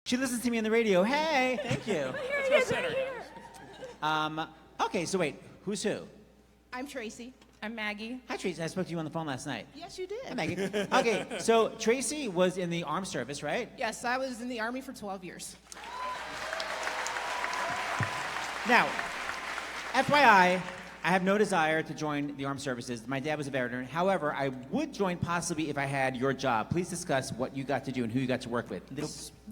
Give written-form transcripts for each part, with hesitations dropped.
She listens to me on the radio. Hey, thank you. Here it is, right here. Okay, so wait, who's who? I'm Tracy. I'm Maggie. Hi, Tracy. I spoke to you on the phone last night. Yes, you did. Hi, Maggie. Okay, so Tracy was in the armed service, right? Yes, I was in the Army for 12 years. Now, FYI, I have no desire to join the armed services. My dad was a veteran. However, I would join possibly if I had your job. Please discuss what you got to do and who you got to work with.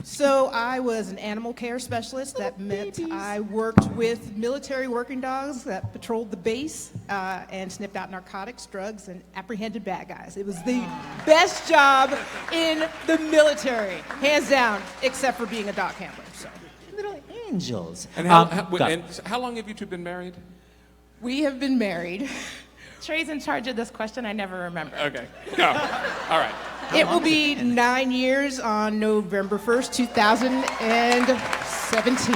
So I was an animal care specialist. That meant I worked with military working dogs that patrolled the base and sniffed out narcotics, drugs, and apprehended bad guys. It was the best job in the military, hands down, except for being a dog handler. So Little angels. And how long have you two been married? we have been married. Trey's in charge of this question. I never remember. Okay. No. All right. It will be 9 years on November 1st, 2017.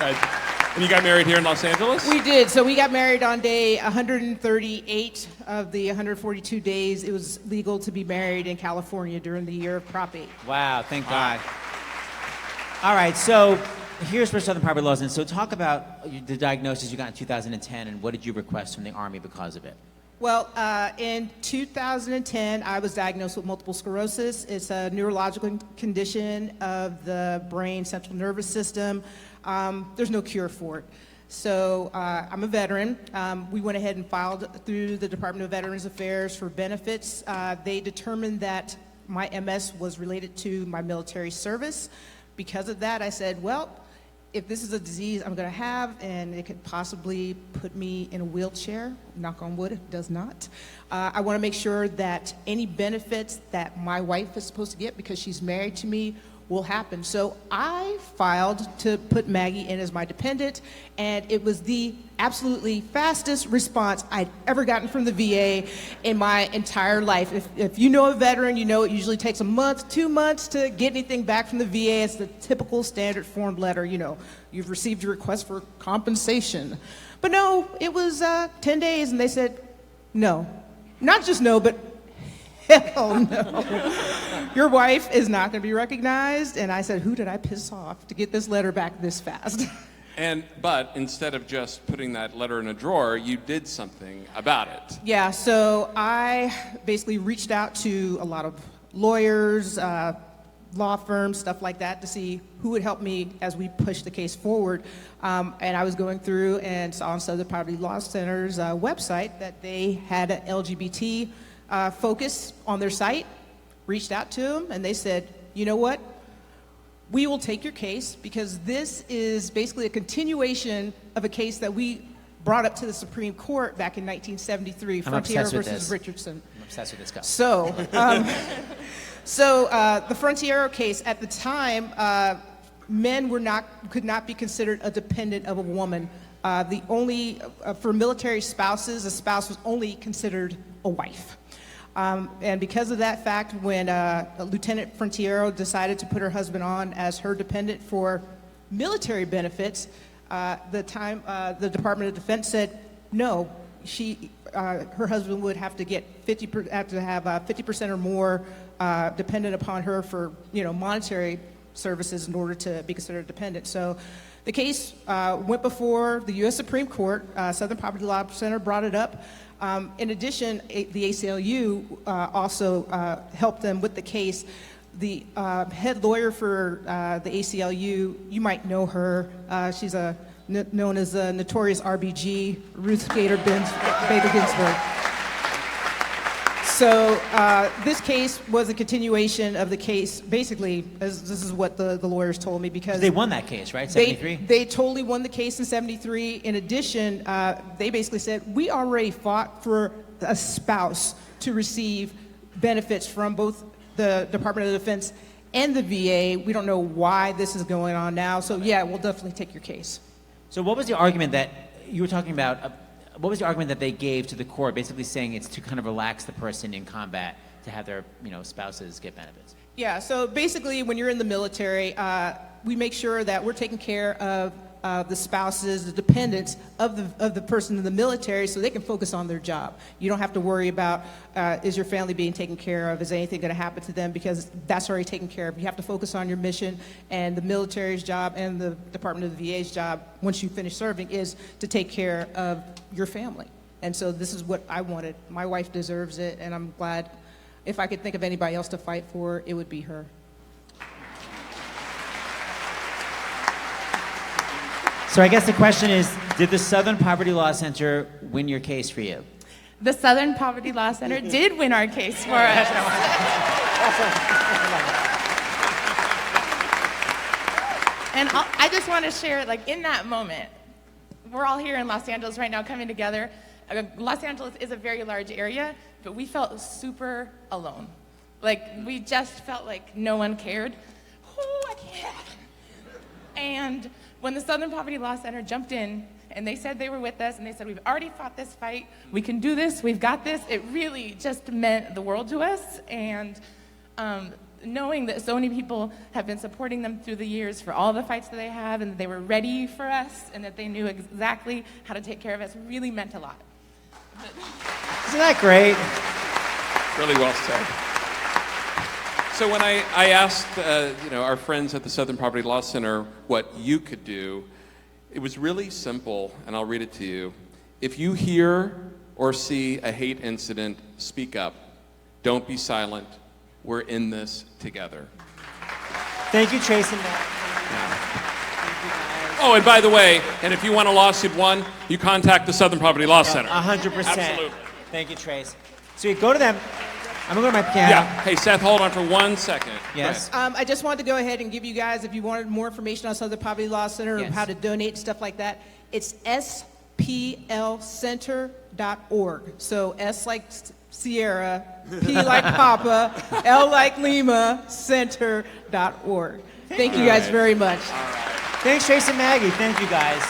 And you got married here in Los Angeles? We did. So we got married on day 138 of the 142 days it was legal to be married in California during the year of Prop 8. Wow, thank God. All right, so here's where Southern Poverty Law is in. So talk about the diagnosis you got in 2010 and what did you request from the Army because of it? Well, in 2010, I was diagnosed with multiple sclerosis. It's a neurological condition of the brain central nervous system. There's no cure for it. So I'm a veteran. We went ahead and filed through the Department of Veterans Affairs for benefits. They determined that my MS was related to my military service. Because of that, I said, well, if this is a disease I'm going to have and it could possibly put me in a wheelchair, knock on wood, it does not, I want to make sure that any benefits that my wife is supposed to get because she's married to me will happen. So I filed to put Maggie in as my dependent, and it was the absolutely fastest response I'd ever gotten from the VA in my entire life. If you know a veteran, you know it usually takes a month, 2 months to get anything back from the VA. It's the typical standard form letter, you know, you've received your request for compensation. But no, it was 10 days, and they said, no. Not just no, but hell no. Your wife is not going to be recognized. And I said, who did I piss off to get this letter back this fast? But instead of just putting that letter in a drawer, you did something about it. Yeah, so I basically reached out to a lot of lawyers, law firms, stuff like that, to see who would help me as we push the case forward. And I was going through and saw on Southern Poverty Law Center's website that they had an LGBT focus on their site, reached out to them, and they said, you know what? We will take your case because this is basically a continuation of a case that we brought up to the Supreme Court back in 1973, Frontier versus Richardson. I'm obsessed with this guy. So, the Frontiero case at the time, men could not be considered a dependent of a woman. The only for military spouses, a spouse was only considered a wife. And because of that fact, when Lieutenant Frontiero decided to put her husband on as her dependent for military benefits, the Department of Defense said no. Her husband would have to get 50% or more dependent upon her for monetary services in order to be considered a dependent. So the case went before the U.S. Supreme Court. Southern Poverty Law Center brought it up. In addition, the ACLU also helped them with the case. The head lawyer for the ACLU, you might know her. She's known as the notorious RBG, Ruth Bader Ginsburg. So this case was a continuation of the case, basically, as this is what the lawyers told me, because they won that case, right? 73? They totally won the case in 73. In addition, they basically said, we already fought for a spouse to receive benefits from both the Department of Defense and the VA. We don't know why this is going on now. So yeah, we'll definitely take your case. So what was the argument that you were talking about? What was the argument that they gave to the court, basically saying it's to kind of relax the person in combat to have their spouses get benefits? Yeah, so basically when you're in the military, we make sure that we're taking care of the spouses, the dependents of the person in the military so they can focus on their job. You don't have to worry about, is your family being taken care of? Is anything going to happen to them? Because that's already taken care of. You have to focus on your mission, and the military's job and the Department of the VA's job, once you finish serving, is to take care of your family. And so this is what I wanted. My wife deserves it, and I'm glad. If I could think of anybody else to fight for, it would be her. So I guess the question is, did the Southern Poverty Law Center win your case for you? The Southern Poverty Law Center did win our case for us. And I just want to share, like, in that moment, we're all here in Los Angeles right now coming together. Los Angeles is a very large area, but we felt super alone. Like, we just felt like no one cared. Oh, I can't. And when the Southern Poverty Law Center jumped in and they said they were with us and they said, we've already fought this fight, we can do this, we've got this, it really just meant the world to us. And knowing that so many people have been supporting them through the years for all the fights that they have, and that they were ready for us and that they knew exactly how to take care of us really meant a lot. Isn't that great? Really well said. So when I asked our friends at the Southern Poverty Law Center what you could do, it was really simple, and I'll read it to you. If you hear or see a hate incident, speak up. Don't be silent. We're in this together. Thank you, Trace and Matt. Oh, and by the way, and if you want a lawsuit won, you contact the Southern Poverty Law Center. 100%. Absolutely. Thank you, Trace. So you go to them. I'm going to go to my piano. Yeah. Hey, Seth, hold on for 1 second. Yes. Go ahead. I just wanted to go ahead and give you guys, if you wanted more information on Southern Poverty Law Center, Yes. how to donate and stuff like that, it's splcenter.org. So S like Sierra, P like Papa, L like Lima, center.org. Thank you guys very much. Thanks, Trace and Maggie. Thank you, guys.